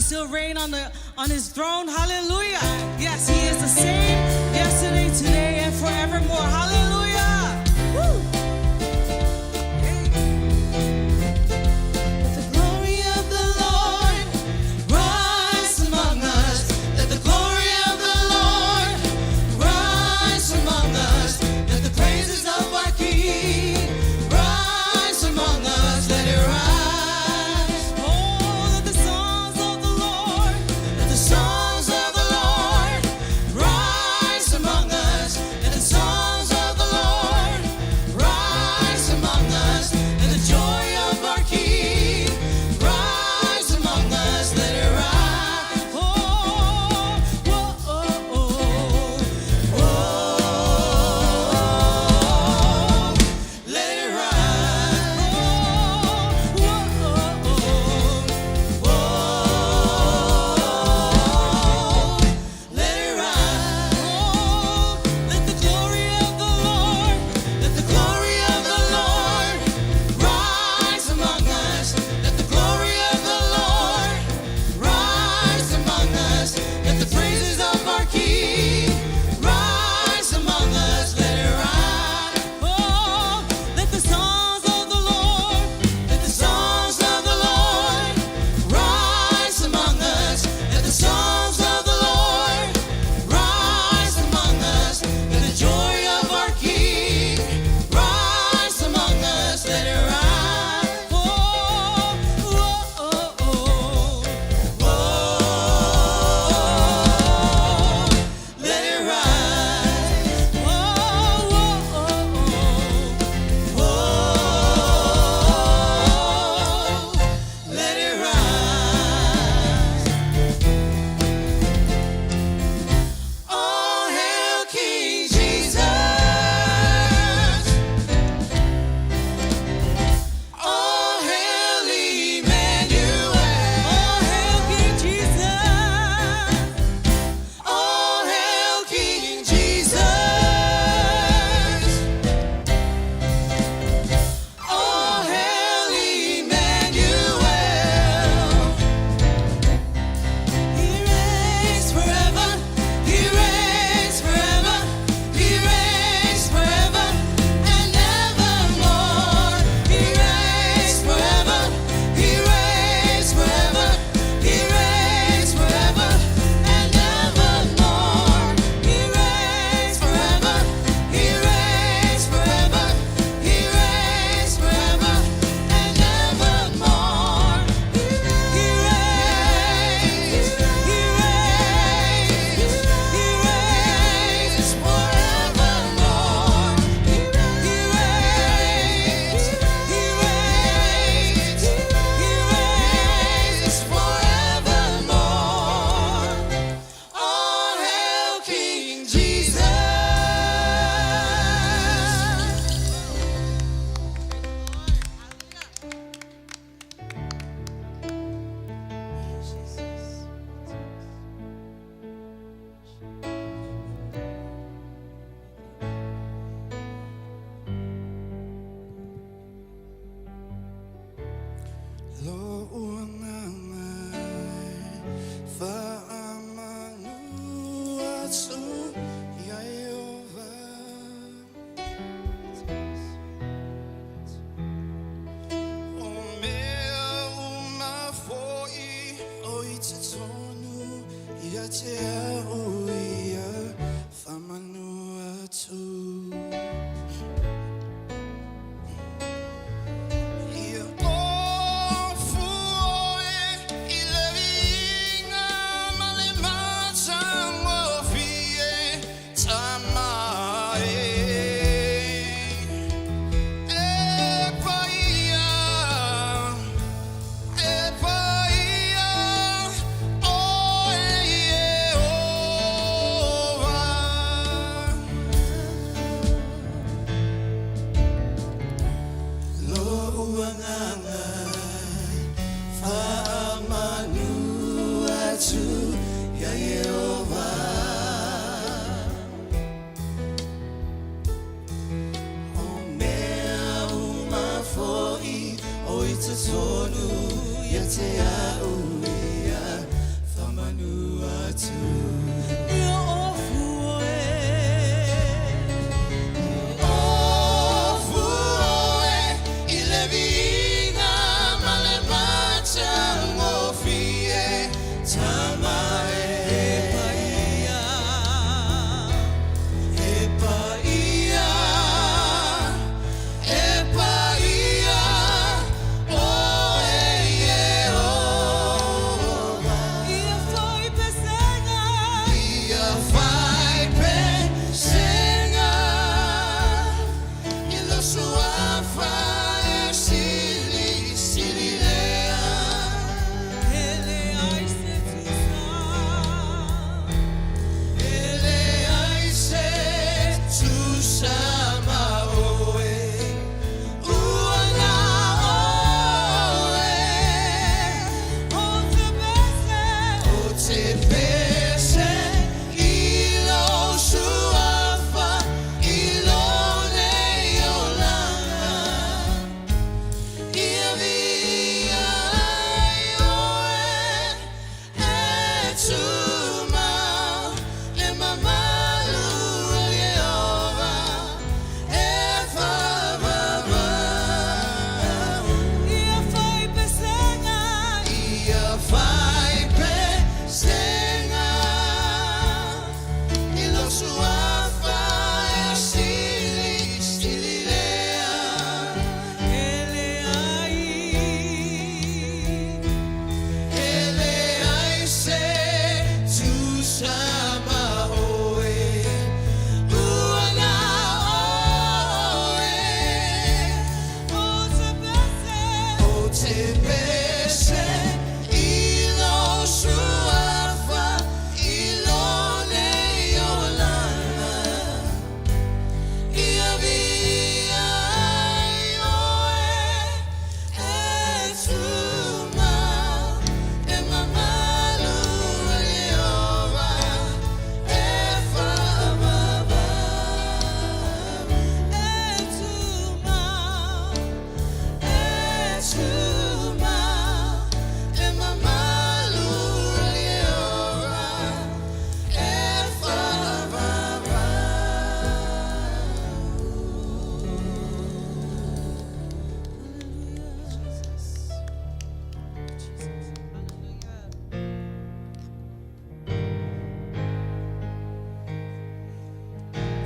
still reign on his throne. Hallelujah. Yes, he is the same yesterday, today, and forevermore. Hallelujah. Woo. Let the glory of the Lord rise among us. Let the glory of the Lord rise among us. Let the praises of our King rise among us. Let it rise.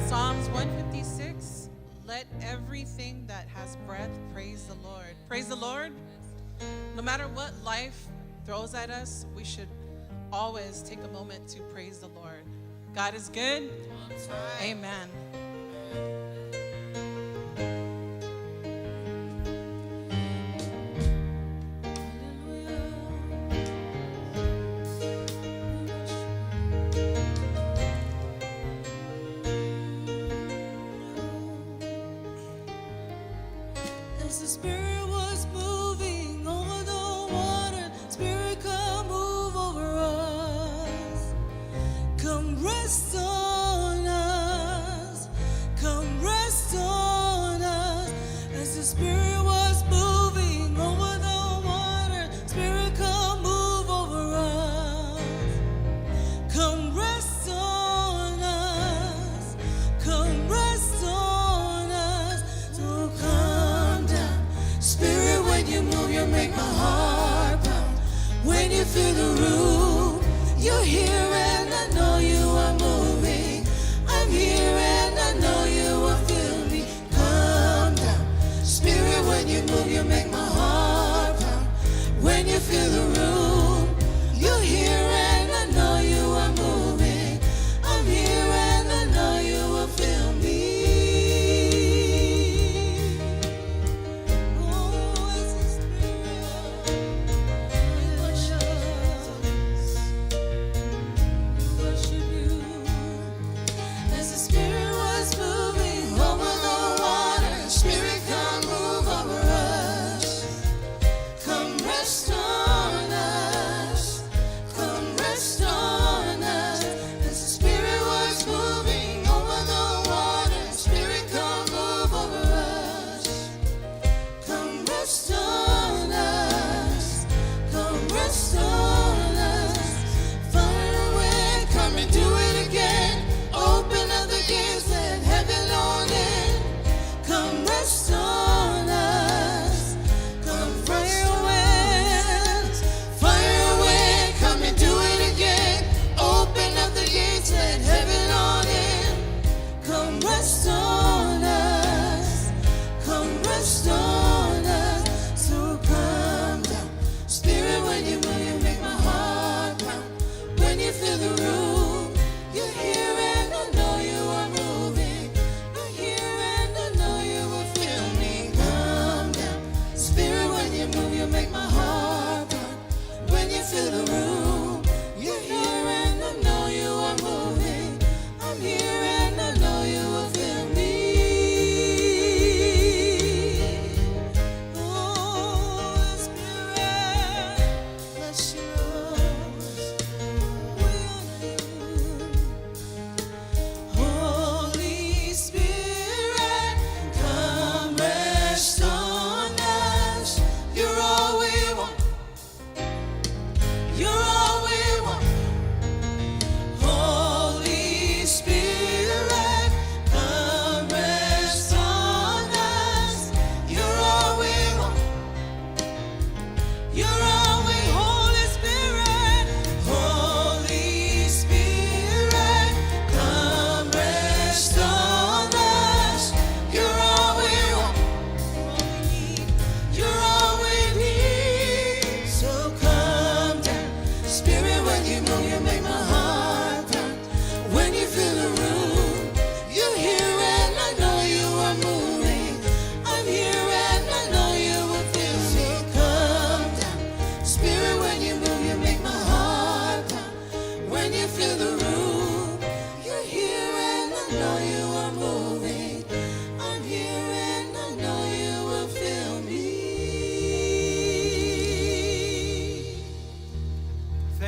Psalms 156, let everything that has breath praise the Lord. Praise the Lord. No matter what life throws at us, we should always take a moment to praise the Lord. God is good. Amen. As the Spirit was moving over the water, Spirit, come move over us. Come rest on us. Come rest on us. As the Spirit was moving over the water, Spirit, come move over us. Come rest on us. Come rest on us. So come down. Spirit, when you move, you make my heart pound. When you fill the room, you're here and I know you are moving. I'm here and I know you will feel me. Come down. Spirit, when you move, you make my heart pound. When you fill the room, you're here and I know you are moving. I'm here and I know you will feel me. Oh, as the Spirit,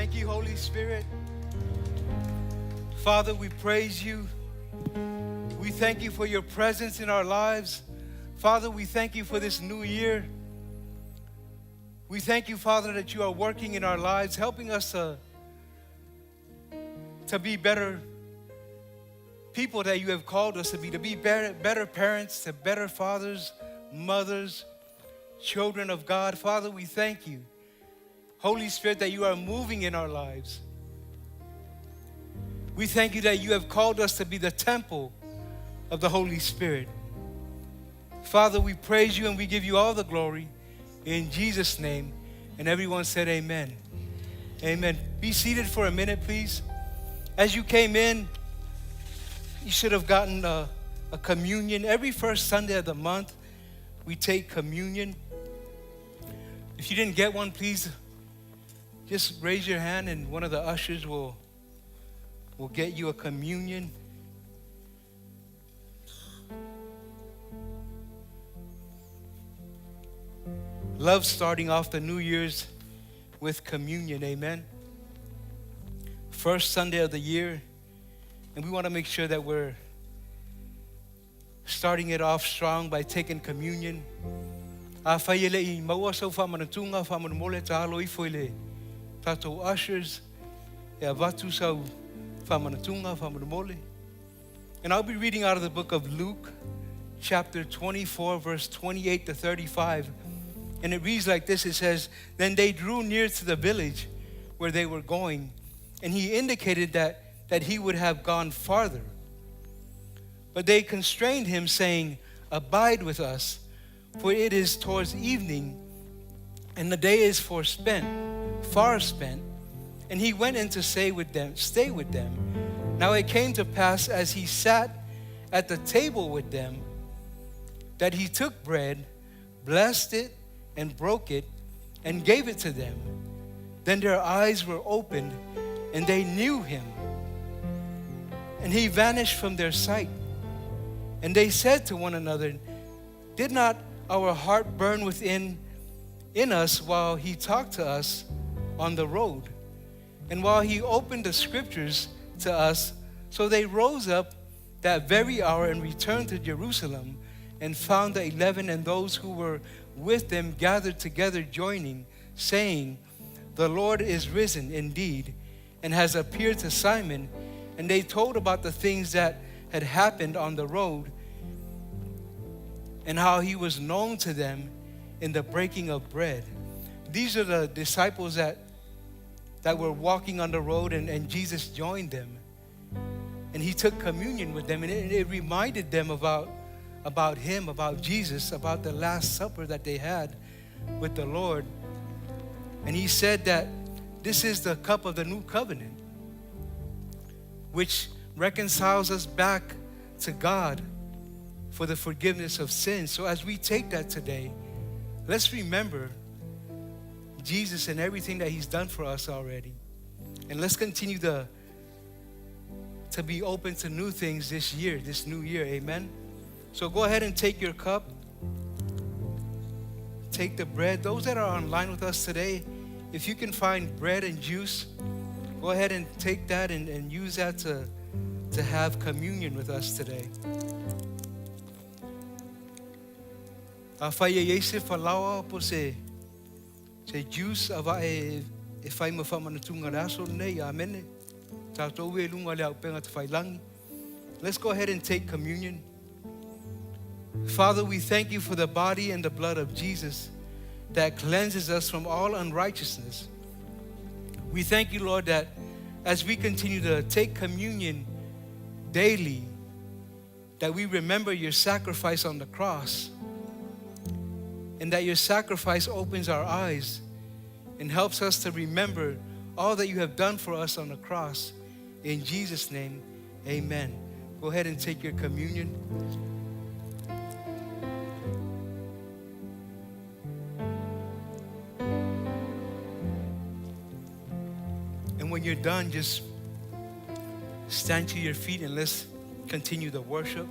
Thank you, Holy Spirit. Father, we praise you. We thank you for your presence in our lives. Father, we thank you for this new year. We thank you, Father, that you are working in our lives, helping us to be better people that you have called us to be better parents, to better fathers, mothers, children of God. Father, we thank you, Holy Spirit, that you are moving in our lives. We thank you that you have called us to be the temple of the Holy Spirit. Father, we praise you and we give you all the glory in Jesus' name. And everyone said amen. Amen. Be seated for a minute, please. As you came in, you should have gotten a communion. Every first Sunday of the month, we take communion. If you didn't get one, please just raise your hand and one of the ushers will get you a communion. Love starting off the New Year's with communion, amen. First Sunday of the year, and we want to make sure that we're starting it off strong by taking communion. Tato ushers, and I'll be reading out of the book of Luke, chapter 24, verse 28 to 35. And it reads like this. It says, "Then they drew near to the village where they were going, and he indicated that he would have gone farther. But they constrained him, saying, 'Abide with us, for it is towards evening, and the day is far spent.' And he went in to stay with them. Now it came to pass, as he sat at the table with them, that he took bread, blessed it, and broke it, and gave it to them. Then their eyes were opened, and they knew him. And he vanished from their sight. And they said to one another, 'Did not our heart burn within us while he talked to us on the road, and while he opened the scriptures to us?' So they rose up that very hour and returned to Jerusalem, and found the 11 and those who were with them gathered together, joining, saying, 'The Lord is risen indeed, and has appeared to Simon.' And they told about the things that had happened on the road, and how he was known to them in the breaking of bread." These are the disciples that were walking on the road, and Jesus joined them. And he took communion with them, and it reminded them about him, about Jesus, about the Last Supper that they had with the Lord. And he said that this is the cup of the new covenant, which reconciles us back to God for the forgiveness of sins. So as we take that today, let's remember Jesus and everything that he's done for us already. And let's continue to be open to new things this new year, amen? So go ahead and take your cup. Take the bread. Those that are online with us today, if you can find bread and juice, go ahead and take that and use that to have communion with us today. Afaya yese falawa po se juice ava e fai mafamanatunga raso nei, amen. Tatou e lunga le au penga te failangi. Let's go ahead and take communion. Father, we thank you for the body and the blood of Jesus that cleanses us from all unrighteousness. We thank you, Lord, that as we continue to take communion daily, that we remember your sacrifice on the cross, and that your sacrifice opens our eyes and helps us to remember all that you have done for us on the cross. In Jesus' name, amen. Go ahead and take your communion. And when you're done, just stand to your feet and let's continue the worship.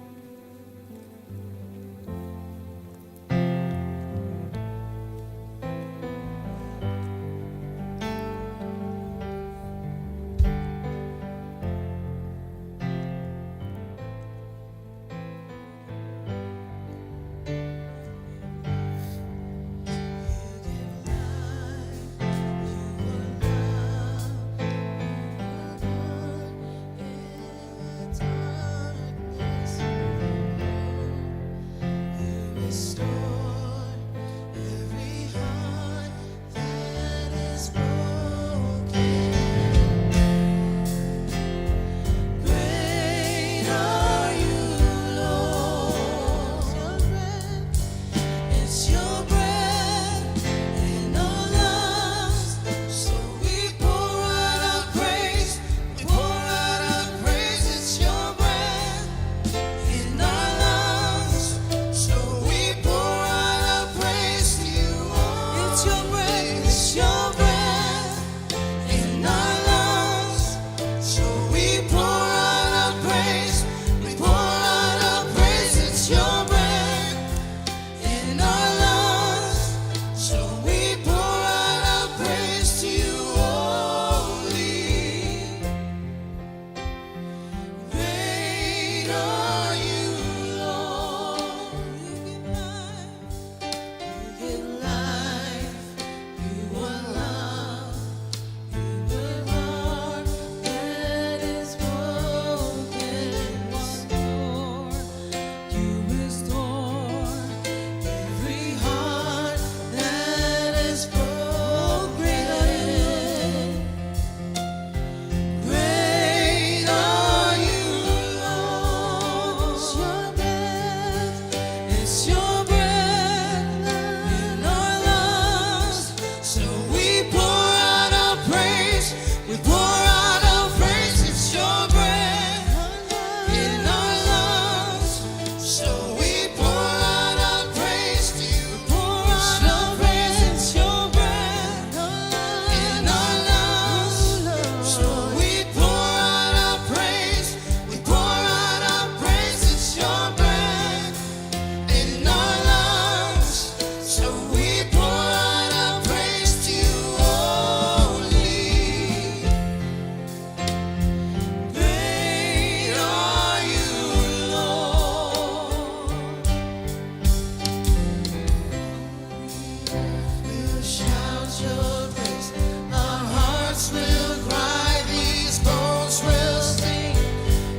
shout your praise. Our hearts will cry, these bones will sing.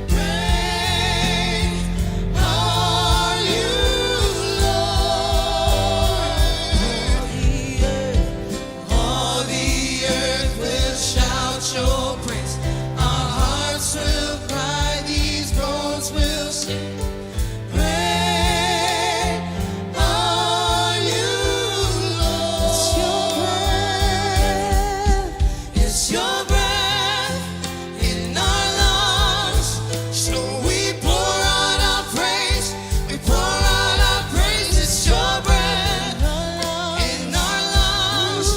Great are you, Lord. All the earth will shout your praise. Our hearts will cry, these bones will sing. Great are you, Lord. It's your breath in our lungs. So we pour out our praise. We pour out our praise. It's your breath in our lungs.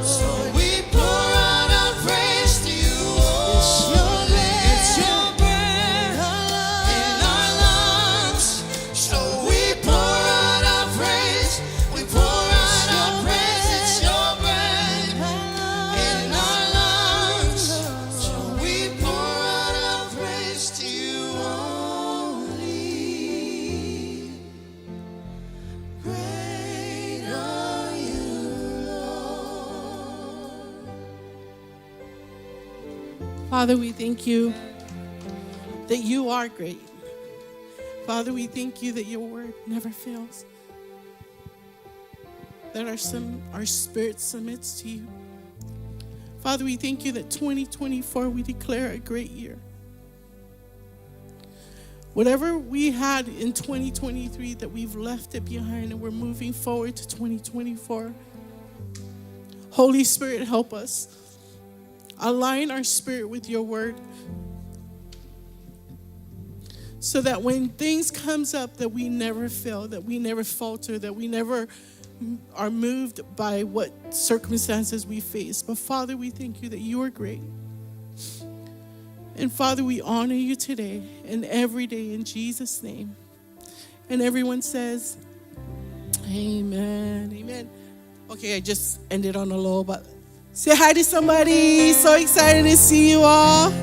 So we pour out our praise to you. It's your breath in our lungs. So we pour out our praise. We pour out our praise. It's your breath in our lungs. So we pour out our praise to you only. Great are you, Lord. Father, we thank you that you are great. Father, we thank you that your word never fails. That our spirit submits to you. Father, we thank you that 2024 we declare a great year. Whatever we had in 2023, that we've left it behind and we're moving forward to 2024. Holy Spirit, help us. Align our spirit with your word, so that when things comes up, that we never fail, that we never falter, that we never are moved by what circumstances we face. But Father, we thank you that you are great. And Father, we honor you today and every day in Jesus' name. And everyone says, amen, amen. Okay, I just ended on a low, but say hi to somebody. So excited to see you all.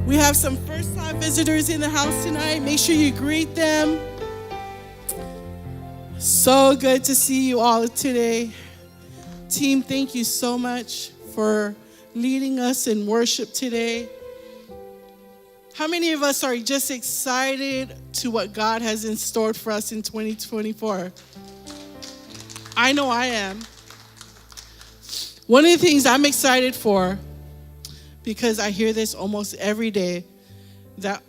We have some first-time visitors in the house tonight. Make sure you greet them. So good to see you all today. Team, thank you so much for leading us in worship today. How many of us are just excited to what God has in store for us in 2024? I know I am. One of the things I'm excited for, because I hear this almost every day, that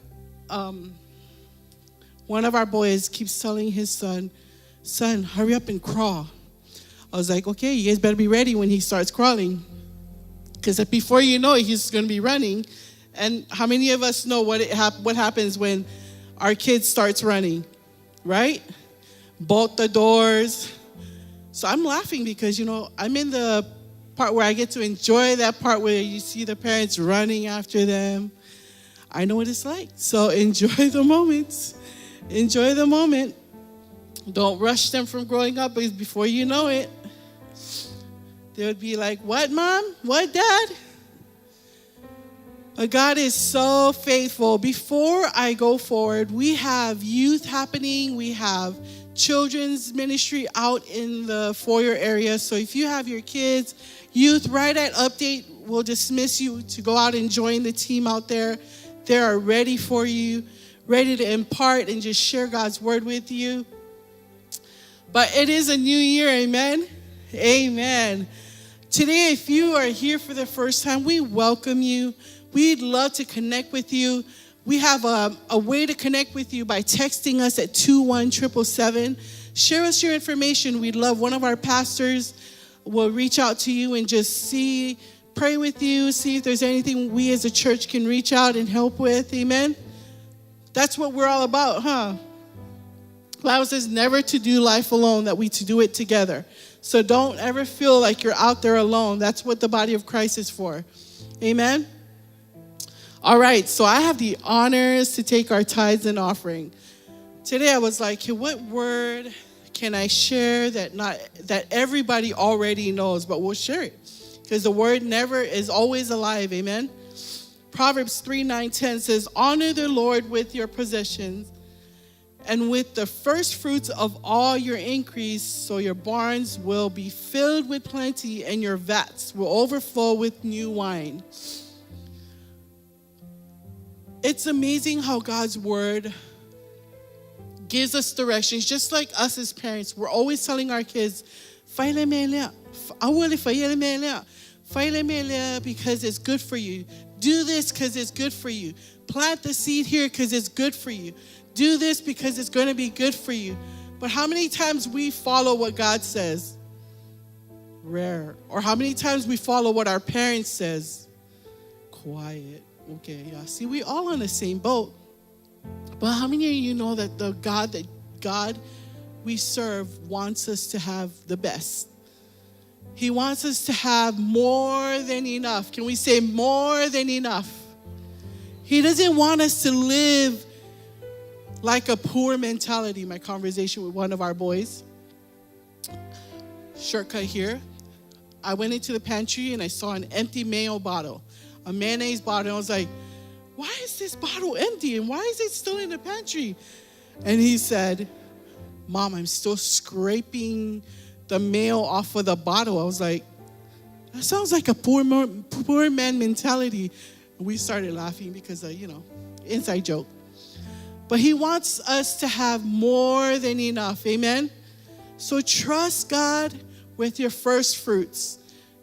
one of our boys keeps telling his son, hurry up and crawl. I was like, okay, you guys better be ready when he starts crawling. Because before you know it, he's going to be running. And how many of us know what happens when our kid starts running, right? Bolt the doors. So I'm laughing because, I'm in the part where I get to enjoy that part where you see the parents running after them. I know what it's like. So enjoy the moments. Enjoy the moment. Don't rush them from growing up, because before you know it, they would be like, what, Mom? What, Dad? But God is so faithful. Before I go forward, we have youth happening. We have children's ministry out in the foyer area. So if you have your kids, youth, right at update, we'll dismiss you to go out and join the team out there. They are ready for you, ready to impart and just share God's word with you. But it is a new year, amen? Amen. Today, if you are here for the first time, we welcome you. We'd love to connect with you. We have a way to connect with you by texting us at 21777. Share us your information. We'd love one of our pastors will reach out to you and just pray with you, see if there's anything we as a church can reach out and help with. Amen? That's what we're all about, huh? The Bible says never to do life alone, that we to do it together. So don't ever feel like you're out there alone. That's what the body of Christ is for. Amen? All right, so I have the honors to take our tithes and offering. Today I was like, hey, what word can I share that everybody already knows, but we'll share it. Because the word never is always alive, amen? Proverbs 3:9-10 says, honor the Lord with your possessions and with the first fruits of all your increase, so your barns will be filled with plenty, and your vats will overflow with new wine. It's amazing how God's word gives us directions, just like us as parents. We're always telling our kids, because it's good for you. Do this because it's good for you. Plant the seed here because it's good for you. Do this because it's going to be good for you. But how many times we follow what God says? Rare. Or how many times we follow what our parents says? Quiet. Okay, yeah. See, we all on the same boat. But how many of you know that the God we serve wants us to have the best? He wants us to have more than enough. Can we say more than enough? He doesn't want us to live like a poor mentality. My conversation with one of our boys. Shortcut here. I went into the pantry and I saw an empty mayo bottle, a mayonnaise bottle. And I was like, why is this bottle empty? And why is it still in the pantry? And he said, Mom, I'm still scraping the mayo off of the bottle. I was like, that sounds like a poor man mentality. And we started laughing because, inside joke. But he wants us to have more than enough. Amen? So trust God with your first fruits.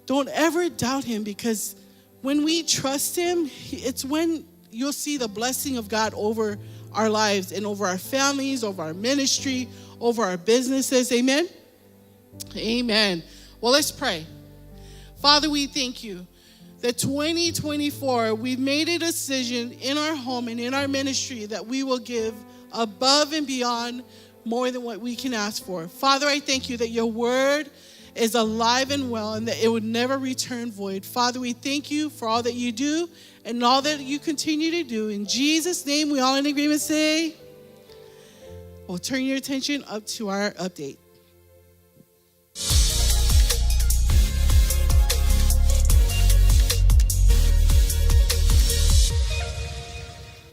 Don't ever doubt him, because when we trust him, it's when you'll see the blessing of God over our lives and over our families, over our ministry, over our businesses. Amen? Amen. Well, let's pray. Father, we thank you that 2024, we've made a decision in our home and in our ministry that we will give above and beyond more than what we can ask for. Father, I thank you that your word is alive and well and that it would never return void. Father, we thank you for all that you do and all that you continue to do. In Jesus' name, we all in agreement say, well, turn your attention up to our update.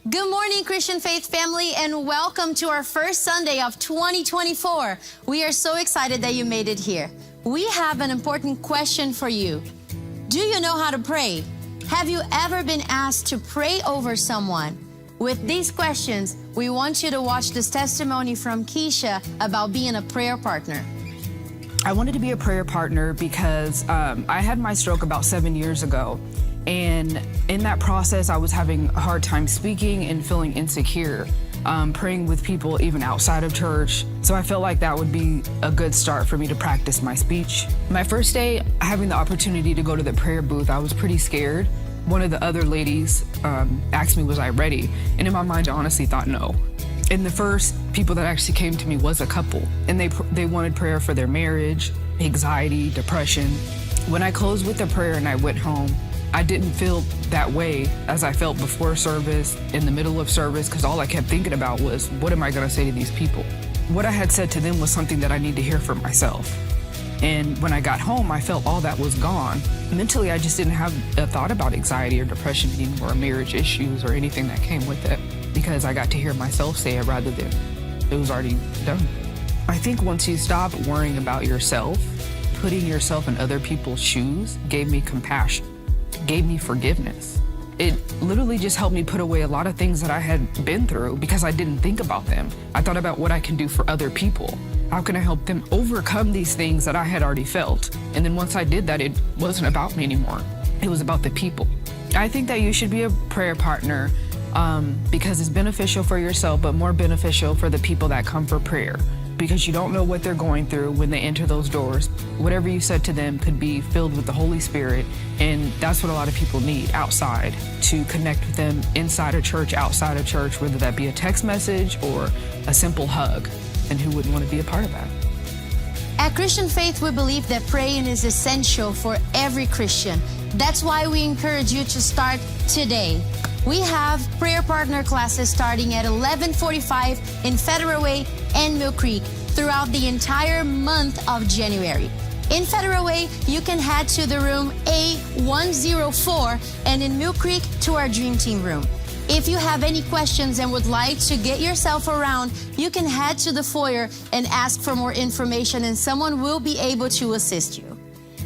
Good morning, Christian Faith family, and welcome to our first Sunday of 2024. We are so excited that you made it here. We have an important question for you. Do you know how to pray? Have you ever been asked to pray over someone? With these questions, we want you to watch this testimony from Keisha about being a prayer partner. I wanted to be a prayer partner because I had my stroke about 7 years ago. And in that process, I was having a hard time speaking and feeling insecure, praying with people even outside of church. So I felt like that would be a good start for me to practice my speech. My first day having the opportunity to go to the prayer booth, I was pretty scared. One of the other ladies asked me, was I ready? And in my mind, I honestly thought no. And the first people that actually came to me was a couple. And they wanted prayer for their marriage, anxiety, depression. When I closed with the prayer and I went home, I didn't feel that way as I felt before service, in the middle of service, because all I kept thinking about was, what am I going to say to these people? What I had said to them was something that I need to hear for myself. And when I got home, I felt all that was gone. Mentally, I just didn't have a thought about anxiety or depression anymore, or marriage issues or anything that came with it, because I got to hear myself say it rather than it was already done. I think once you stop worrying about yourself, putting yourself in other people's shoes gave me compassion, gave me forgiveness. It literally just helped me put away a lot of things that I had been through because I didn't think about them. I thought about what I can do for other people. How can I help them overcome these things that I had already felt? And then once I did that, it wasn't about me anymore. It was about the people. I think that you should be a prayer partner because it's beneficial for yourself, but more beneficial for the people that come for prayer. Because you don't know what they're going through when they enter those doors. Whatever you said to them could be filled with the Holy Spirit, and that's what a lot of people need outside, to connect with them inside a church, outside of church, whether that be a text message or a simple hug. And who wouldn't want to be a part of that? At Christian Faith, we believe that praying is essential for every Christian. That's why we encourage you to start today. We have prayer partner classes starting at 11:45 in Federal Way and Mill Creek throughout the entire month of January. In Federal Way, you can head to the room A104 and in Mill Creek to our Dream Team room. If you have any questions and would like to get yourself around, you can head to the foyer and ask for more information, and someone will be able to assist you.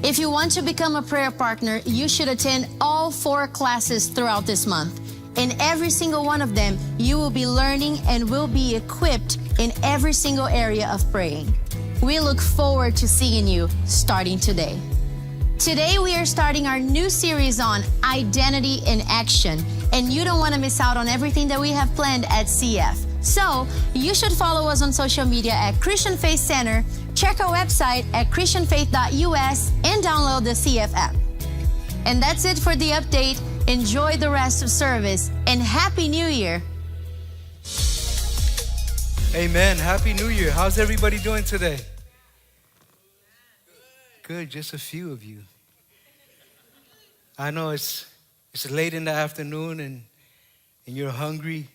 If you want to become a prayer partner, you should attend all 4 classes throughout this month. In every single one of them, you will be learning and will be equipped in every single area of praying. We look forward to seeing you starting today. Today, we are starting our new series on identity in action, and you don't want to miss out on everything that we have planned at CF. So, you should follow us on social media at Christian Faith Center, check our website at christianfaith.us, and download the CF app. And that's it for the update. Enjoy the rest of service, and Happy New Year! Amen. Happy New Year. How's everybody doing today? Good, just a few of you. I know it's late in the afternoon and you're hungry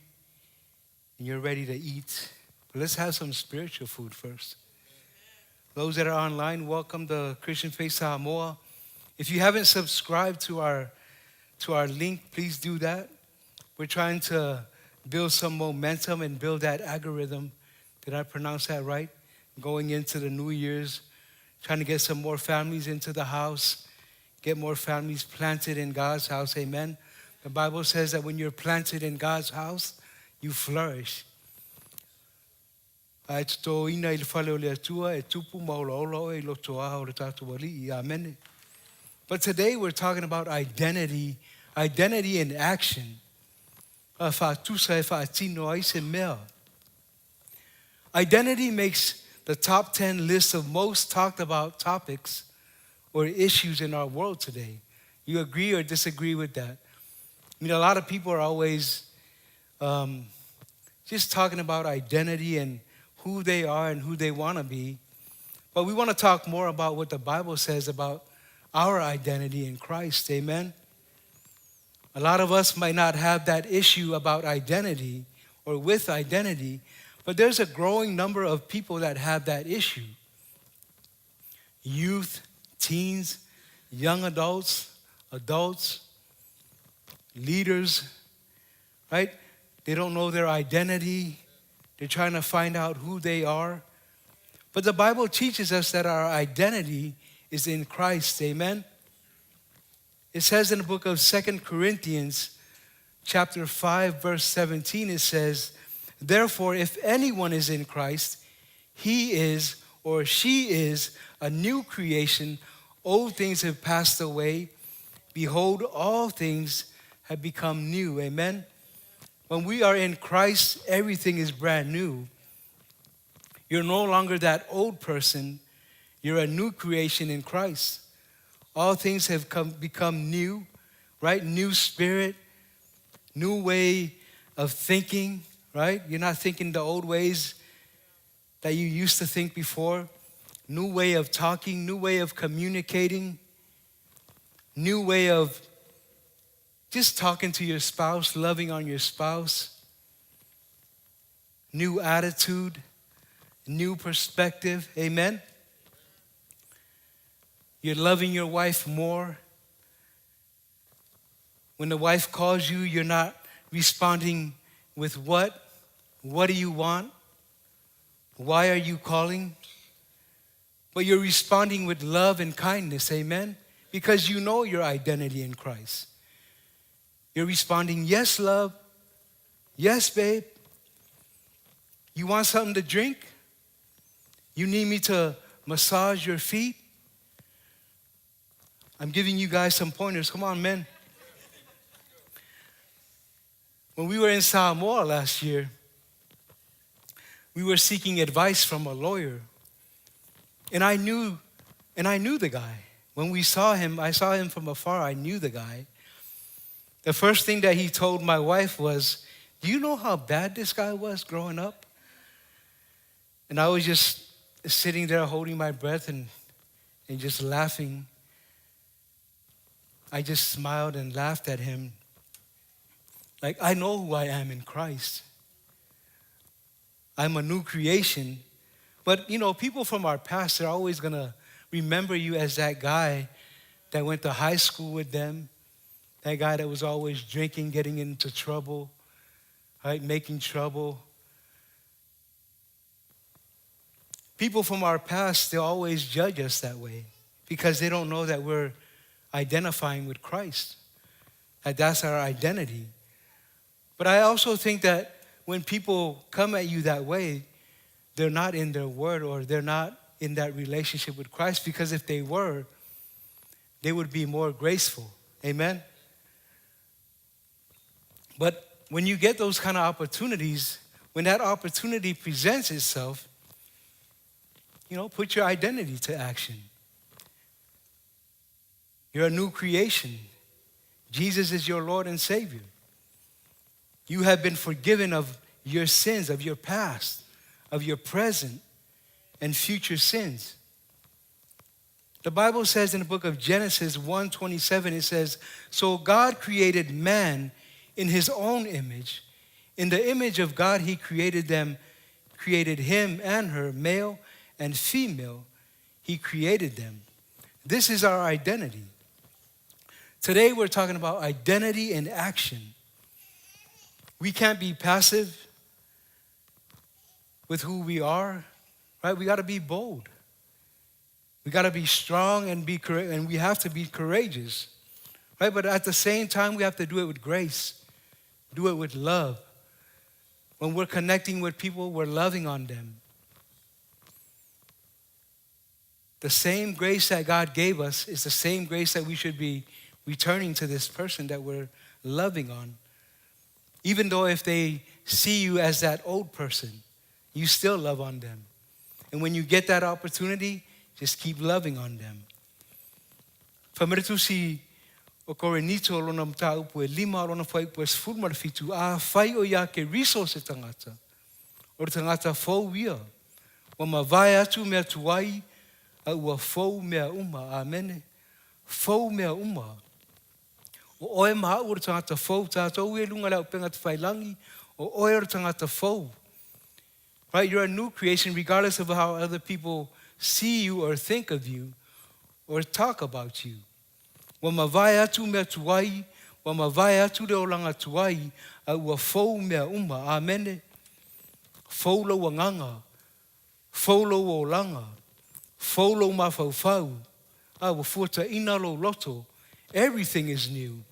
and you're ready to eat. But let's have some spiritual food first. Those that are online, welcome to Christian Faith Samoa. If you haven't subscribed to our link, please do that. We're trying to build some momentum and build that algorithm. Did I pronounce that right? Going into the New Year's, trying to get some more families into the house, get more families planted in God's house. Amen. The Bible says that when you're planted in God's house, you flourish. But today we're talking about identity in action. Identity makes the top 10 list of most talked about topics or issues in our world today. You agree or disagree with that? I mean, a lot of people are always just talking about identity and who they are and who they want to be. But we want to talk more about what the Bible says about our identity in Christ. Amen? A lot of us might not have that issue about identity or with identity, but there's a growing number of people that have that issue. Youth, teens, young adults, leaders, right? They don't know their identity. They're trying to find out who they are. But the Bible teaches us that our identity is in Christ. Amen? It says in the book of 2 Corinthians, chapter 5, verse 17, it says, "Therefore, if anyone is in Christ, he is or she is a new creation. Old things have passed away. Behold, all things have become new." Amen? When we are in Christ, everything is brand new. You're no longer that old person. You're a new creation in Christ. All things have become new, right? New spirit, new way of thinking, right? You're not thinking the old ways that you used to think before. New way of talking, new way of communicating, new way of just talking to your spouse, loving on your spouse, new attitude, new perspective. Amen? You're loving your wife more. When the wife calls you, you're not responding with what? What do you want? Why are you calling? But you're responding with love and kindness, amen? Because you know your identity in Christ. You're responding, yes, love. Yes, babe. You want something to drink? You need me to massage your feet? I'm giving you guys some pointers. Come on, men. When we were in Samoa last year, we were seeking advice from a lawyer. And I knew the guy. When we saw him, I saw him from afar, I knew the guy. The first thing that he told my wife was, "Do you know how bad this guy was growing up?" And I was just sitting there holding my breath and just laughing. I just smiled and laughed at him. Like, I know who I am in Christ. I'm a new creation. But, you know, people from our past are always going to remember you as that guy that went to high school with them, that guy that was always drinking, getting into trouble, right? Making trouble. People from our past, they always judge us that way because they don't know that we're identifying with Christ, that that's our identity. But I also think that when people come at you that way, they're not in their word or they're not in that relationship with Christ, because if they were, they would be more graceful. Amen? But when you get those kind of opportunities, when that opportunity presents itself, put your identity to action. You're a new creation. Jesus is your Lord and Savior. You have been forgiven of your sins, of your past, of your present and future sins. The Bible says in the book of Genesis 1:27, it says, "So God created man in his own image. In the image of God he created them, created him and her, male and female, he created them." This is our identity. Today we're talking about identity in action. We can't be passive with who we are, right? We got to be bold. We got to be strong and we have to be courageous, right? But at the same time, we have to do it with grace, do it with love. When we're connecting with people, we're loving on them. The same grace that God gave us is the same grace that we should be returning to this person that we're loving on. Even though if they see you as that old person, you still love on them. And when you get that opportunity, just keep loving on them. Whamiritu si o kore nito lona mta upu e lima lona whai upu e sfurmar fitu a whai o ia ke resource tangata. O re tangata fau ia. Wa ma vai atu mea tuai a ua fau mea uma. Amene. Fau mea uma. O oe maha ua tangata fau tātou e lunga leo penga te whailangi. O oe tangata fau. Right? You're a new creation regardless of how other people see you or think of you or talk about you. Wa mawai atu mea tuai, wa mawai atu reo langa tuai, a ua fau mea uma. Amene. Fau lo wanganga. Fau lo o langa. Fau lo mawhauwhau. A ua fuata ina lo loto. Everything is new.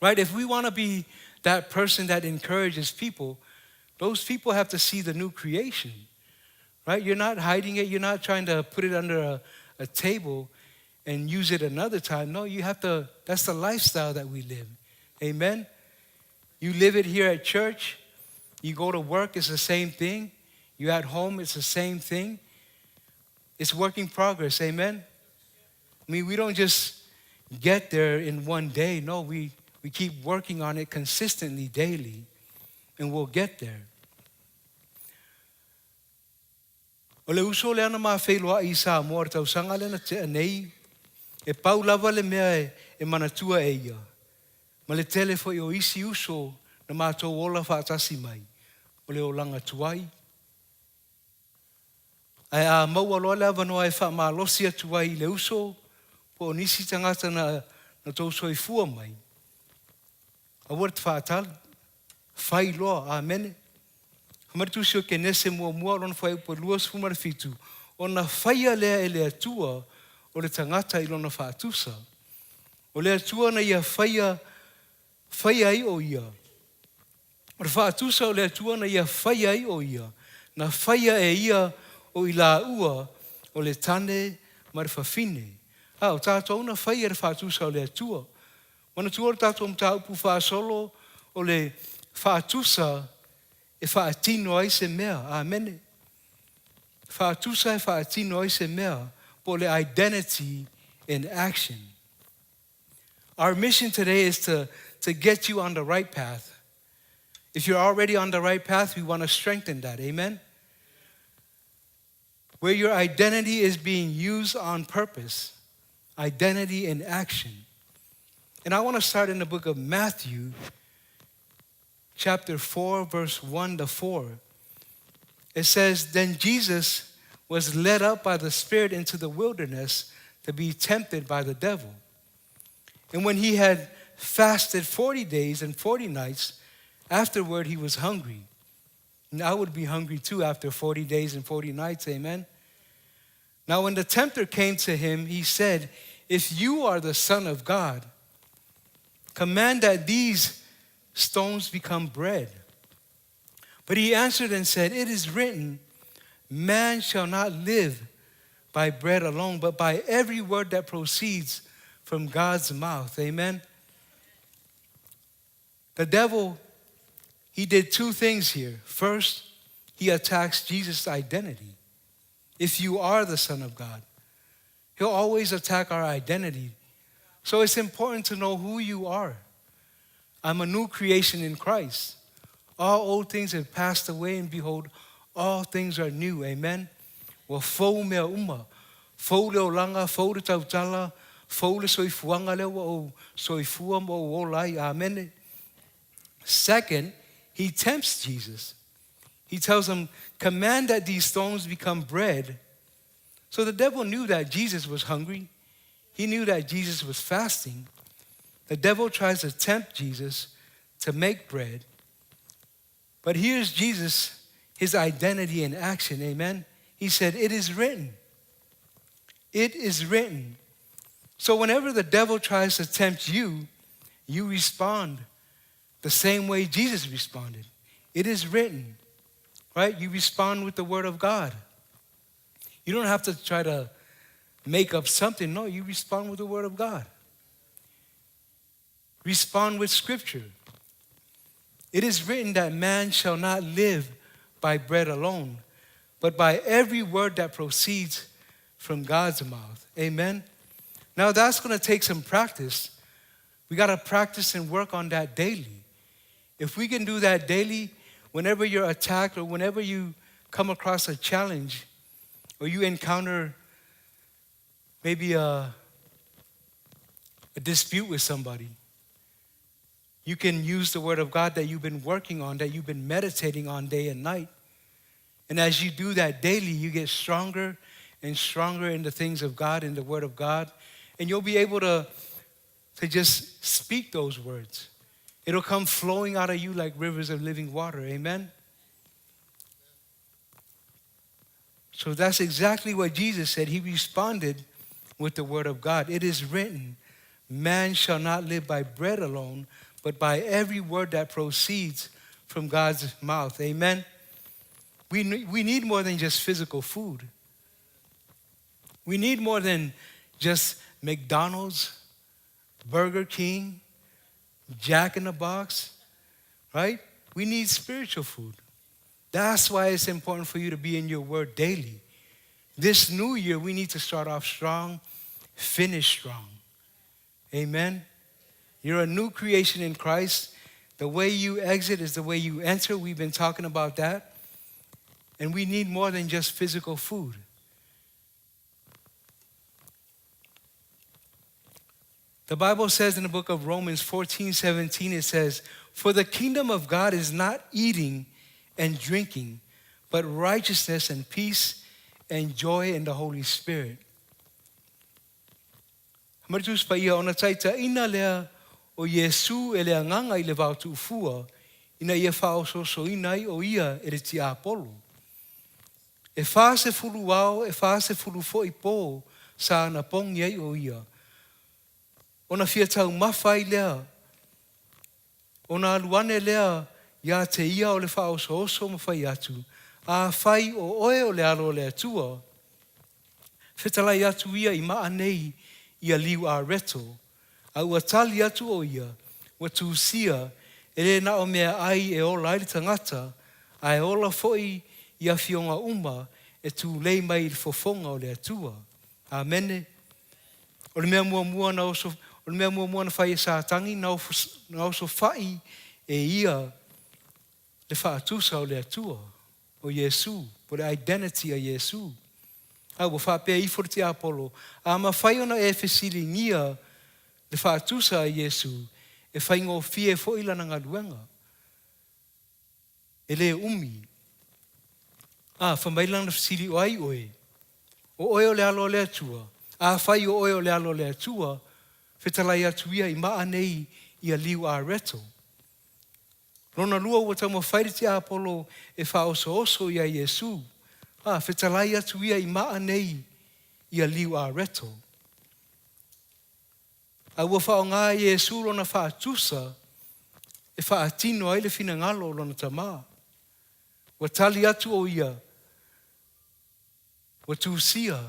Right? If we want to be that person that encourages people, those people have to see the new creation. Right? You're not hiding it. You're not trying to put it under a table and use it another time. No, you have to, that's the lifestyle that we live. Amen? You live it here at church. You go to work, it's the same thing. You're at home, it's the same thing. It's work in progress. Amen? I mean, we don't just get there in one day. No, we keep working on it consistently, daily, and we'll get there. O le uso le ana maa whailoa I Samoa tau sanga le na te anei, e pau lava le mea e manatua e ia. Ma le tele fo I o isi uso na mātou ola whaatasi mai, o le o langa tuai. Ai a maua loa le avanoa e wha maa losi atuai le uso, po o nisi tangata na tau soifua mai. A word whaatal, whai loa, amene. Hamaritu sio ke nese mua lona whai upo luas fumara fitu. O na whaia lea e lea tua o le tangata I lona whaatusa. O lea tua na ia whaia ai o ia. O le whaatusa o lea tua na ia whaia ai o ia. Na whaia e ia o I la ua o le tane marifafine. O tātou na whaia le whaatusa o lea tua. Mana tua o tātou mta upu whaasolo o le whaatusa e whaatino ai se mea. Amene. Whaatusa e whaatino ai se mea po le identity in action. Our mission today is to get you on the right path. If you're already on the right path, we want to strengthen that. Amen? Where your identity is being used on purpose. Identity in action. And I want to start in the book of Matthew, chapter 4, verse 1-4. It says, Then Jesus was led up by the Spirit into the wilderness to be tempted by the devil. And when he had fasted 40 days and 40 nights, afterward he was hungry. And I would be hungry too after 40 days and 40 nights, amen? Now when the tempter came to him, he said, if you are the Son of God, command that these stones become bread. But he answered and said, it is written, man shall not live by bread alone, but by every word that proceeds from God's mouth. Amen? The devil, he did two things here. First, he attacks Jesus' identity. If you are the Son of God, he'll always attack our identity. So it's important to know who you are. I'm a new creation in Christ. All old things have passed away, and behold, all things are new. Amen? Wa fou mea uma, fou leo langa, fou le tautala, fou le soifuanga leo o soifua mo o lai. Amen? Second, he tempts Jesus. He tells him, command that these stones become bread. So the devil knew that Jesus was hungry. He knew that Jesus was fasting. The devil tries to tempt Jesus to make bread. But here's Jesus, his identity in action, amen? He said, it is written. It is written. So whenever the devil tries to tempt you, you respond the same way Jesus responded. It is written, right? You respond with the word of God. You don't have to try to make up something. No, you respond with the word of God. Respond with scripture. It is written that man shall not live by bread alone, but by every word that proceeds from God's mouth. Amen? Now that's going to take some practice. We got to practice and work on that daily. If we can do that daily, whenever you're attacked or whenever you come across a challenge or you encounter maybe a dispute with somebody, you can use the word of God that you've been working on, that you've been meditating on day and night. And as you do that daily, you get stronger and stronger in the things of God, in the word of God. And you'll be able to just speak those words. It'll come flowing out of you like rivers of living water. Amen? So that's exactly what Jesus said. He responded with the word of God. It is written, man shall not live by bread alone, but by every word that proceeds from God's mouth. Amen? We need more than just physical food. We need more than just McDonald's, Burger King, Jack in the Box, right? We need spiritual food. That's why it's important for you to be in your word daily. This new year, we need to start off strong, finish strong. Amen? You're a new creation in Christ. The way you exit is the way you enter. We've been talking about that. And we need more than just physical food. The Bible says in the book of Romans 14:17, it says, for the kingdom of God is not eating and drinking, but righteousness and peace and joy in the Holy Spirit. Maritus pa ia ona taita ina lea o Yesu e lea nganga i le vautu ufua, ina ia whao so inai o ia e re ti Apollo. E wha se fulu wao, e wha se fulu fo i pō, sa ana pong iei o ia. Ona fia tau mawhai lea. Ona aluane lea ia te ia o le whao so mawhai atu. A whai o oe o le alo le atua. Whetalai atu ia i maa nei ia liu a reto. A ua tali atu o ia, wa tu sia, e le na o mea ai e o laile tangata, a e ola foi ia fionga uma, e tu lei mai il fofonga o le atua. Amene. O le mea mua na oso, o le mea mua na whai e sātangi, na oso whai e ia le whaatusa o le atua, o Yesu, po le identity a Yesu. A ua whapea i for te Apollo, a ma whai ona e whesiri ngia le whaatusa a Yesu, e whai ngō fie fo ilana ngā luenga. E le umi. Whamailang na whesiri o ai oe. O oe o le alo le atua. A whai o oe o le alo le atua, whetalai atu ia i maa nei ia liu a reto. Lona lua ua tau mawhairiti a Apolo e whaoso ia Iesu. Whetalai atu ia I maa nei ia liu a reto. A ua whao ngā Iesu lona whaatusa e whaatino ai le whina ngalo lona tamā. Ua tali atu o ia. Ua tūsia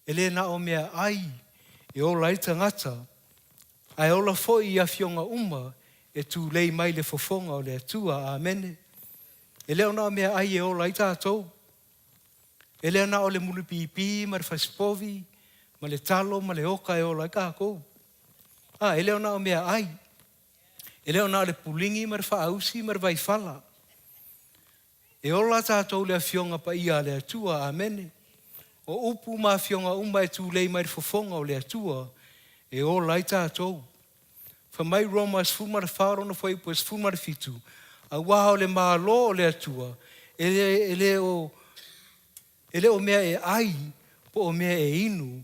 e le na o mea ai e ola I tangata. Ai ola foi ia fionga uma e tū lei mai le fofonga o le atua. Amene. E leo na o mea ai e ola I tātou. E leo na o le mulu pipi, ma le whasipovi, ma le talo, ma le oka e ola I kākou. E leo na o mea ai. E leo na o le pulingi, ma le whaausi, ma le waifala. E ola tātou le fionga pa ia le atua. Amene. O upu ma fionga uma e tū lei mai le fofonga o le atua. E ola I tātou. Fa mai Romas fuma le wharo na whai pues fuma le fitu. A waha o le mālo o le atua. E le o mea e ai, po o mea e inu.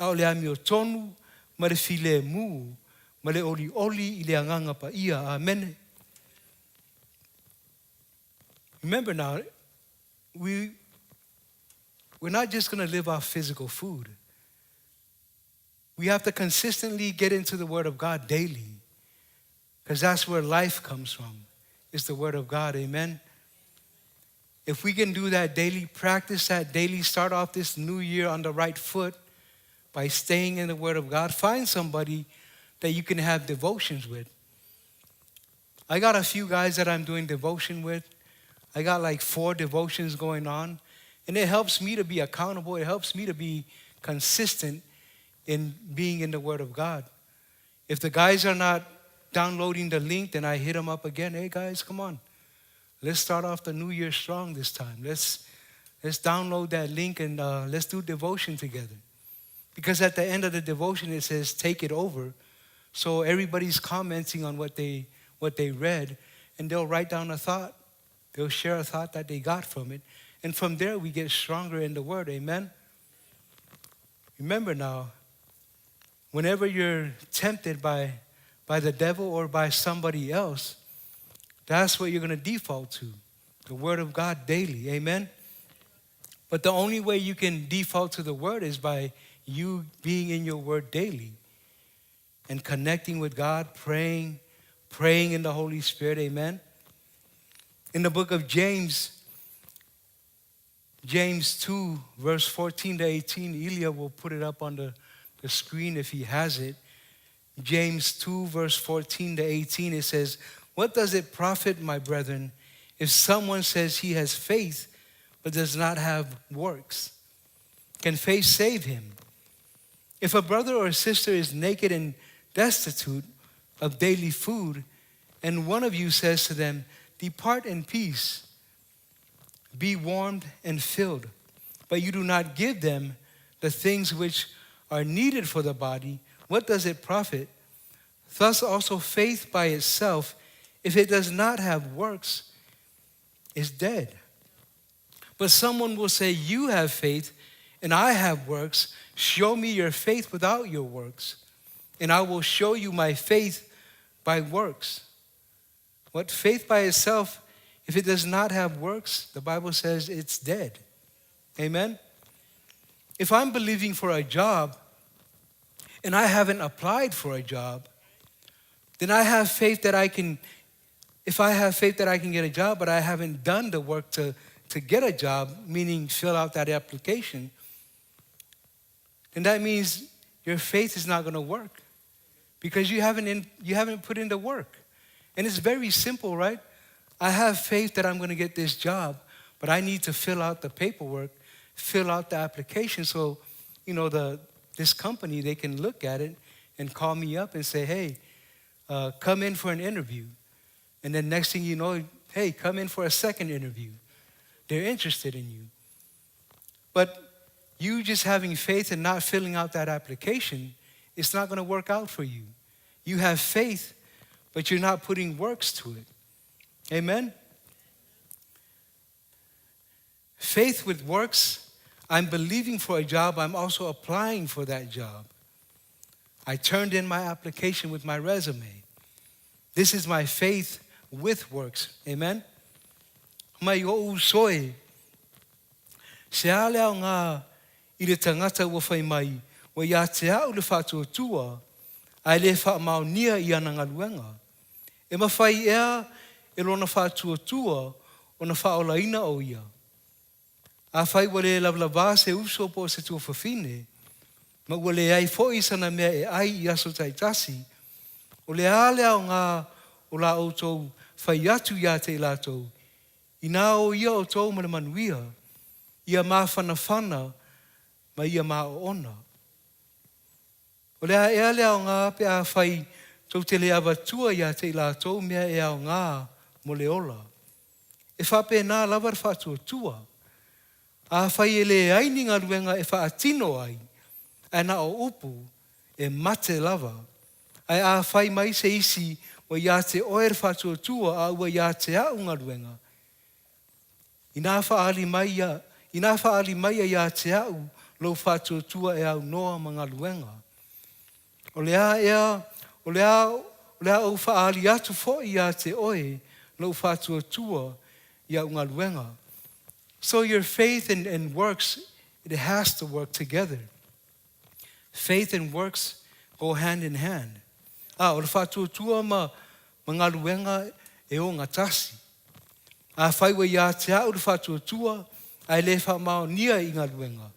A o le ami o tonu, ma le file mu, ma le oli I le anganga pa ia. Amen. Remember now, we're not just going to live off physical food. We have to consistently get into the Word of God daily, because that's where life comes from. It's the Word of God, amen? If we can do that daily, practice that daily, start off this new year on the right foot by staying in the Word of God, find somebody that you can have devotions with. I got a few guys that I'm doing devotion with. I got like 4 devotions going on, and it helps me to be accountable. It helps me to be consistent in being in the Word of God. If the guys are not downloading the link, then I hit them up again. Hey guys, come on. Let's start off the new year strong this time. Let's download that link and let's do devotion together. Because at the end of the devotion, it says, take it over. So everybody's commenting on what they read, and they'll write down a thought. They'll share a thought that they got from it. And from there, we get stronger in the Word. Amen? Remember now, whenever you're tempted by the devil or by somebody else, that's what you're going to default to, the Word of God daily. Amen? But the only way you can default to the Word is by you being in your Word daily and connecting with God, praying in the Holy Spirit. Amen? In the book of James 2, verse 14 to 18, Ilya will put it up on the screen if he has it. James 2, verse 14 to 18, it says, what does it profit, my brethren, if someone says he has faith but does not have works? Can faith save him? If a brother or sister is naked and destitute of daily food, and one of you says to them, depart in peace, be warmed and filled, but you do not give them the things which are needed for the body, what does it profit? Thus also faith by itself, if it does not have works, is dead. But someone will say, you have faith and I have works. Show me your faith without your works, and I will show you my faith by works. What faith by itself, if it does not have works, the Bible says it's dead. Amen? If I'm believing for a job and I haven't applied for a job, then I have faith that I can, if I have faith that I can get a job, but I haven't done the work to get a job, meaning fill out that application, then that means your faith is not going to work because you haven't put in the work. And it's very simple, right? I have faith that I'm going to get this job, but I need to fill out the paperwork, fill out the application so, this company, they can look at it and call me up and say, hey, come in for an interview. And then next thing you know, hey, come in for a second interview. They're interested in you. But you just having faith and not filling out that application, it's not going to work out for you. You have faith, but you're not putting works to it. Amen? Faith with works, I'm believing for a job, I'm also applying for that job. I turned in my application with my resume. This is my faith with works. Amen? Mai o usoe. Se ale au ngā i le tangata ua whai mai, wa ia te au le whātua tua, ai le wha maunia i ana ngaluenga. E mawhai ea e lona whātua tua o na whaolaina o ia. A whai wa le lavlava se uso po se tua whawhine, ma ua le ai fo sana mea e ai i aso taitasi, o le ale au ngā o la o tau whai atu ia te lātou, i nā o ia o tau ma le manuia, ia mā whana, ma ia mā o ona. O lea ea lea o ngā pe a whai tau te le awatua ia te lātou mea ea o ngā mo le ola. E whape nā lawar whātua tua. A whai e le aini ngā ruenga e wha atino ai, a na o upu e mate lava. Ai a whai mai se isi wa ia te oer whātua tua a ua ia te au ngā ruenga. I nā whaali mai a ia te au lo whātua tua e au noa ma ngā ruenga. O lea o whaali atu fo i a te oe lo whātua tua i au ngā ruenga. So your faith and works, it has to work together. Faith and works go hand in hand. O le whātua tua ma ngā ruenga e o ngā tasi. A whaiwa ia te au le whātua tua, ai le whamao nia i ngā ruenga.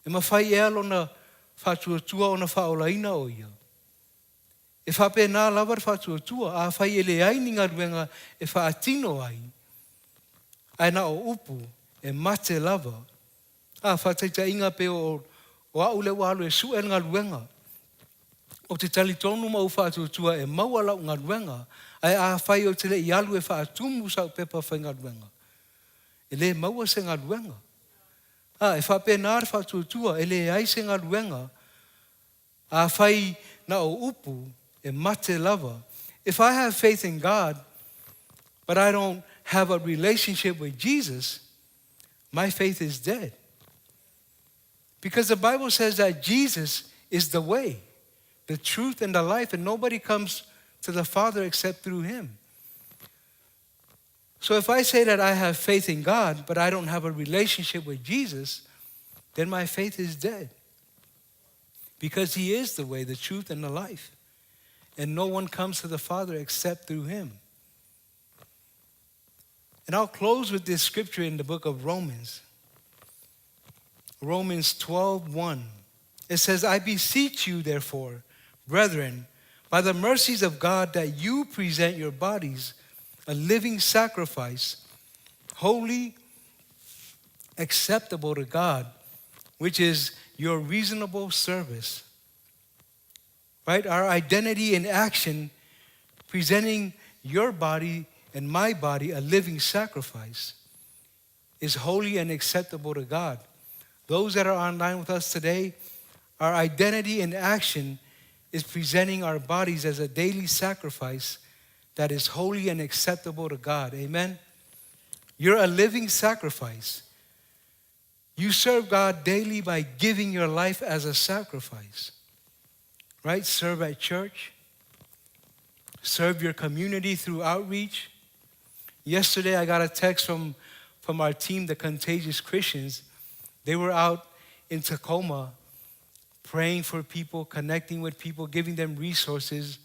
E mawhai ea lona whātua tua o na whaolaina o ia. E whape nā lawar whātua tua, a whai e le aini ngā ruenga e whaatino ai. Ai na o upu e mate lava. A whataita inga pe o au le walo e su e ngā ruenga. O te tali tonu mau whātua tua e mauala o ngā ruenga, ai a whai o te le i alu e whaatumu sau pepa whai ngā ruenga. E le maua se ngā ruenga. E whape nār whātua tua e le ai se ngā ruenga, a whai na o upu e mate lava. If I have faith in God, but I don't have a relationship with Jesus, my faith is dead. Because the Bible says that Jesus is the way, the truth, and the life, and nobody comes to the Father except through him. So if I say that I have faith in God, but I don't have a relationship with Jesus, then my faith is dead. Because he is the way, the truth, and the life. And no one comes to the Father except through him. And I'll close with this scripture in the book of Romans. Romans 12:1. It says, I beseech you, therefore, brethren, by the mercies of God, that you present your bodies a living sacrifice, holy, acceptable to God, which is your reasonable service. Right? Our identity in action, presenting your body and my body a living sacrifice, is holy and acceptable to God. Those that are online with us today, our identity in action is presenting our bodies as a daily sacrifice that is holy and acceptable to God. Amen? You're a living sacrifice. You serve God daily by giving your life as a sacrifice. Right? Serve at church. Serve your community through outreach. Yesterday, I got a text from our team, the Contagious Christians. They were out in Tacoma praying for people, connecting with people, giving them resources.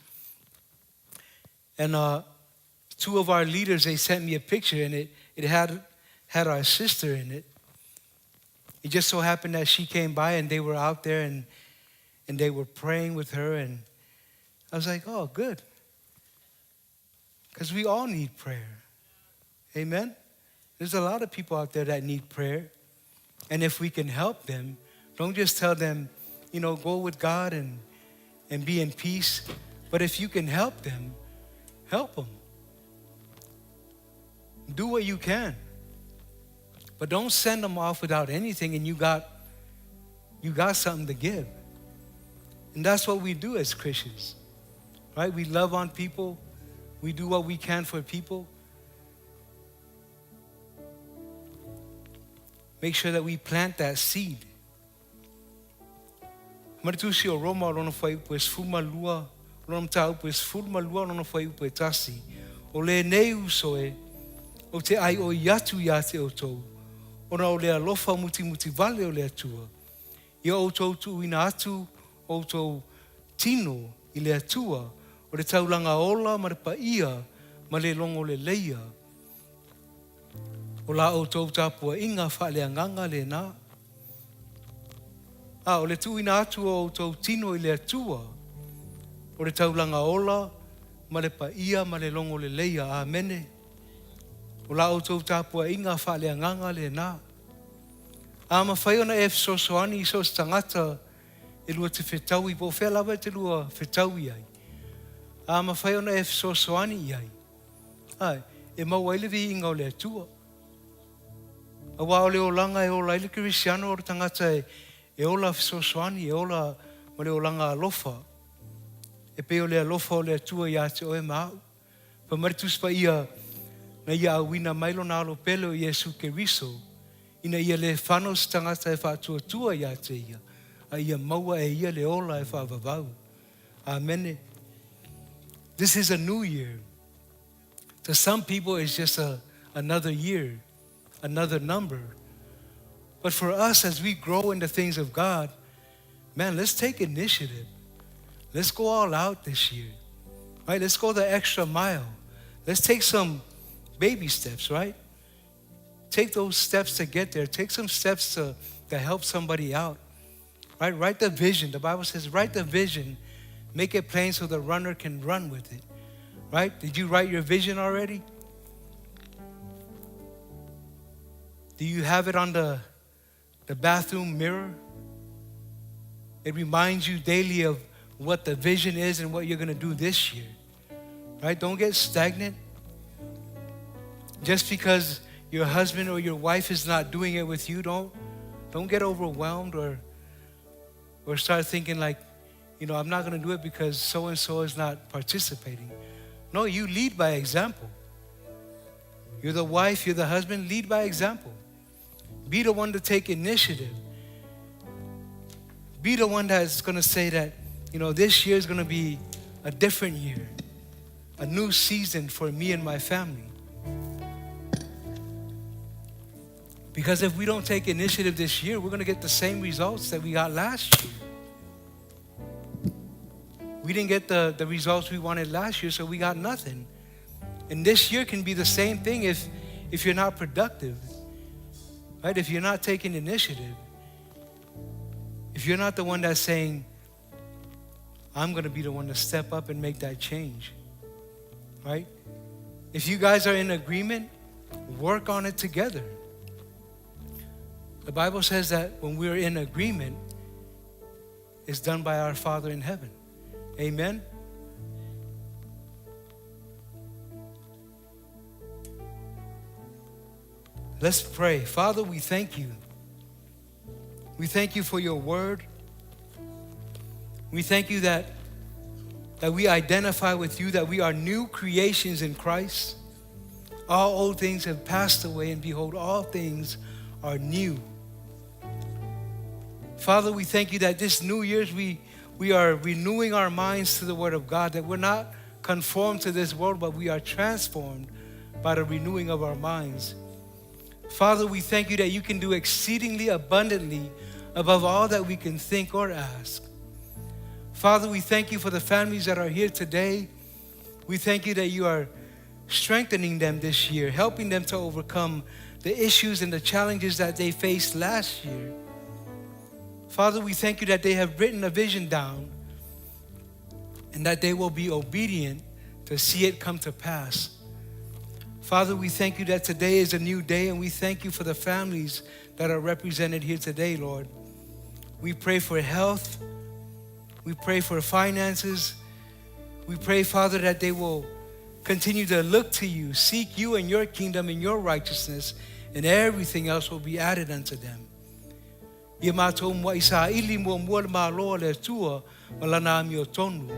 And two of our leaders, they sent me a picture, and it had our sister in it. It just so happened that she came by, and they were out there, and they were praying with her. And I was like, oh, good. Because we all need prayer. Amen? There's a lot of people out there that need prayer. And if we can help them, don't just tell them, go with God and be in peace. But if you can help them, help them. Do what you can. But don't send them off without anything, and you got something to give. And that's what we do as Christians. Right? We love on people. We do what we can for people. Make sure that we plant that seed. Maritusi o Roma o lona whai upo e sfuma lua, o lona mta upo e sfuma lua o lona whai upo e tasi. O le nei usoe, o te ai o iatu ia te o tou. Ona o le alofa muti muti vale o le atua. Ia o tou tu ina atu, o tou tino i le atua, o le taulanga ola ma le paia, ma le longo le leia. O la o tou tapua inga wha le anganga le nā. O le tu ina atu o tou tino i le atua, o le taulanga ola, ma le paia, ma le longo le leia, amene. O la o tou tapua inga wha le anganga le nā. Ma whai ona e fisosoani i sos tangata e lua te whetau i po whea lawa te lua whetau i ai. Ma whai ona e fisosoani i ai. E mau ailevi inga o le atua. A wa o le olanga e ola ile kirisiano o le tangata e ola fisosoani, e ola ma le olanga alofa. E pe o le alofa o le atua i ate o e mau. Pa maritus pa ia na ia awina mailo na alo pele o Yesu Keriso. Ina ia le whanos tangata e whaatua ia te ia. A ia maua e ia le ola e whaavavau. Amen. This is a new year. To some people it's just another year, another number. But for us as we grow in the things of God, man, let's take initiative. Let's go all out this year. Right? Let's go the extra mile. Let's take some baby steps, right? Take those steps to get there. Take some steps to help somebody out. Right? Write the vision. The Bible says, write the vision. Make it plain so the runner can run with it. Right? Did you write your vision already? Do you have it on the bathroom mirror? It reminds you daily of what the vision is and what you're going to do this year. Right? Don't get stagnant. Just because your husband or your wife is not doing it with you, don't get overwhelmed or start thinking like, I'm not going to do it because so-and-so is not participating. No, you lead by example. You're the wife, you're the husband, lead by example. Be the one to take initiative. Be the one that's going to say that, this year is going to be a different year, a new season for me and my family. Because if we don't take initiative this year, we're going to get the same results that we got last year. We didn't get the results we wanted last year, so we got nothing. And this year can be the same thing if you're not productive, right? If you're not taking initiative. If you're not the one that's saying, I'm going to be the one to step up and make that change, right? If you guys are in agreement, work on it together. The Bible says that when we're in agreement, it's done by our Father in heaven. Amen? Let's pray. Father, we thank you. We thank you for your word. We thank you that we identify with you, that we are new creations in Christ. All old things have passed away, and behold, all things are new. Father, we thank you that this New Year's we are renewing our minds to the Word of God, that we're not conformed to this world, but we are transformed by the renewing of our minds. Father, we thank you that you can do exceedingly abundantly above all that we can think or ask. Father, we thank you for the families that are here today. We thank you that you are strengthening them this year, helping them to overcome the issues and the challenges that they faced last year. Father, we thank you that they have written a vision down and that they will be obedient to see it come to pass. Father, we thank you that today is a new day, and we thank you for the families that are represented here today, Lord. We pray for health. We pray for finances. We pray, Father, that they will continue to look to you, seek you and your kingdom and your righteousness, and everything else will be added unto them. Ia mātou mua isa ili mua mua le māloa le tua malana ami o tonu.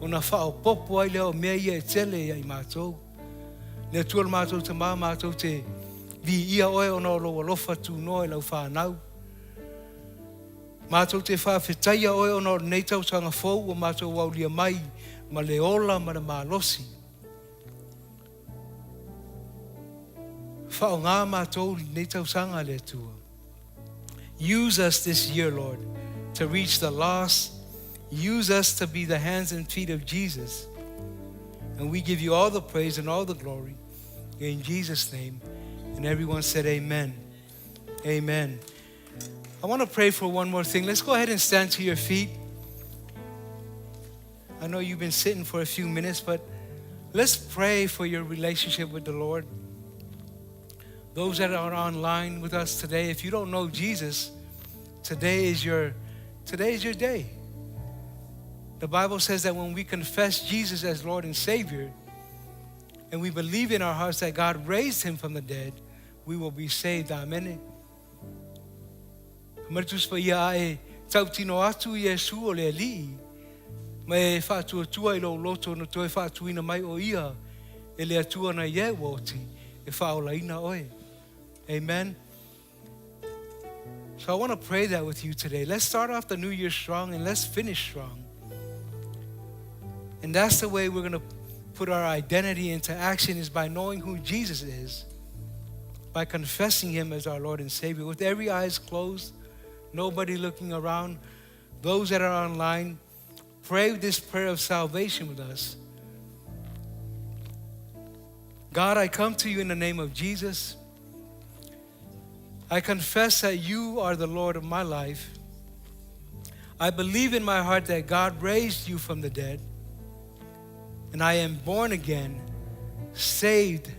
O na whao popo ai leo mea ia e tele ia I mātou. Le tua le mātou te mātou te vi ia oe o na loa lofa tu noe lau whanau. Mātou te whawhetaia oe o na neitau tanga fau o mātou waulia mai ma le ola ma le mālosi. Whaonga mātou nei tausanga le tua. Use us this year, Lord, to reach the lost. Use us to be the hands and feet of Jesus. And we give you all the praise and all the glory in Jesus' name. And everyone said amen. Amen. I want to pray for one more thing. Let's go ahead and stand to your feet. I know you've been sitting for a few minutes, but let's pray for your relationship with the Lord. Those that are online with us today, if you don't know Jesus, today is your day. The Bible says that when we confess Jesus as Lord and Savior, and we believe in our hearts that God raised him from the dead, we will be saved. Amen. Maritus pa ia e tautino atu Yesu o le li. Me fatu tua I lo loto no toe fatu ina mai o ia e le atua na ye woti e faola ina oe. Amen. So I want to pray that with you today. Let's start off the new year strong and let's finish strong. And that's the way we're going to put our identity into action, is by knowing who Jesus is, by confessing him as our Lord and Savior. With every eyes closed, nobody looking around, those that are online, pray this prayer of salvation with us. God, I come to you in the name of Jesus. I confess that you are the Lord of my life. I believe in my heart that God raised you from the dead, and I am born again, saved.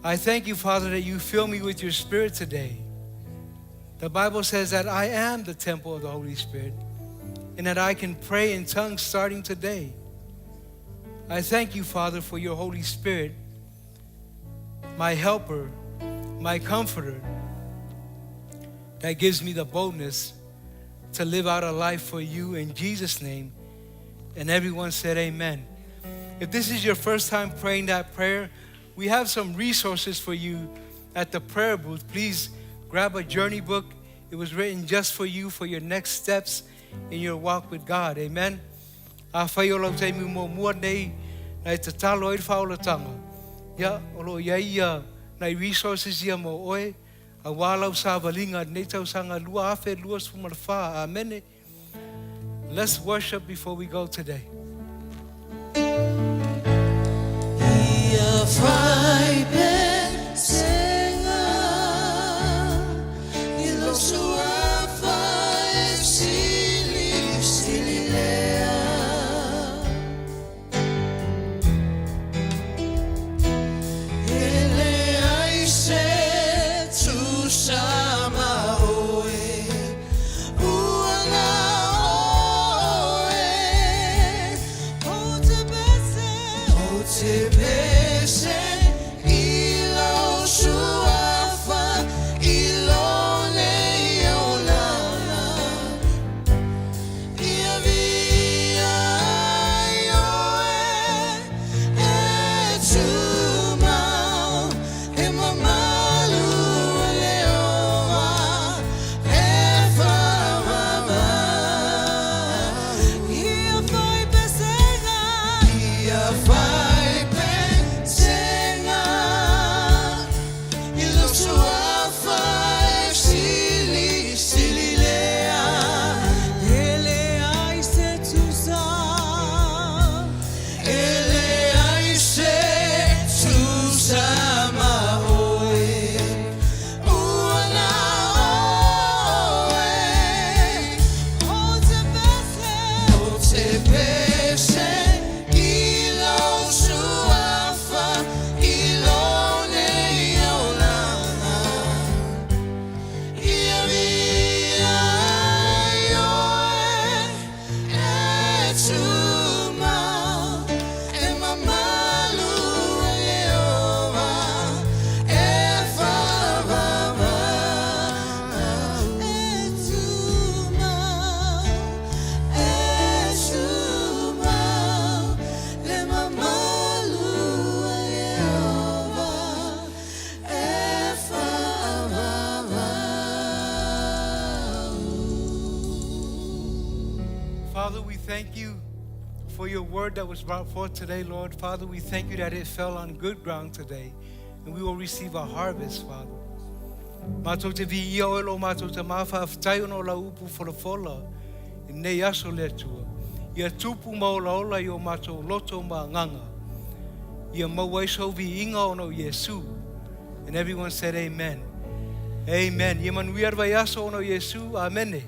I thank you, Father, that you fill me with your Spirit today. The Bible says that I am the temple of the Holy Spirit, and that I can pray in tongues starting today. I thank you, Father, for your Holy Spirit, my helper, my comforter, that gives me the boldness to live out a life for you in Jesus' name. And everyone said amen. If this is your first time praying that prayer, we have some resources for you at the prayer booth. Please grab a journey book. It was written just for you, for your next steps in your walk with God. Amen. Ya, olo ia na resources ia mo oe a walau sa valinga nei tau sanga lua afe lua sumarfa. Amen. Let's worship before we go today. Ia fai pe senga I lo sua fai sili lea ele ai se tu sama oe uana oe o te pese I lo sua fa I lo nei o lana ia via io e tu mau e mamalu le ova e fa mama ia fai pesega ia fai pesega I lo sua fai sili lea ele ai se tu sa ele ai se tu sa ma oe uana oe o te pese I lo sua fa I lo nei o lana ia via io e tu mau e mamalu e ova e fa vava e tu mau le mamalu e ova e fa vava. Father, we thank you for your word that was brought forth today, Lord. Father, we thank you that it fell on good ground today. and we will receive a harvest, Father. Mātou te vi ia o elo mātou te mawhawhtai ono la upu whalafola, i nei aso le atua. Ia tupu maolaola i o mātou loto ma nganga. Ia mawaiso vi inga ono Yesu. And everyone said amen. Amen. Ia manuia rwai aso ono Yesu. Amen.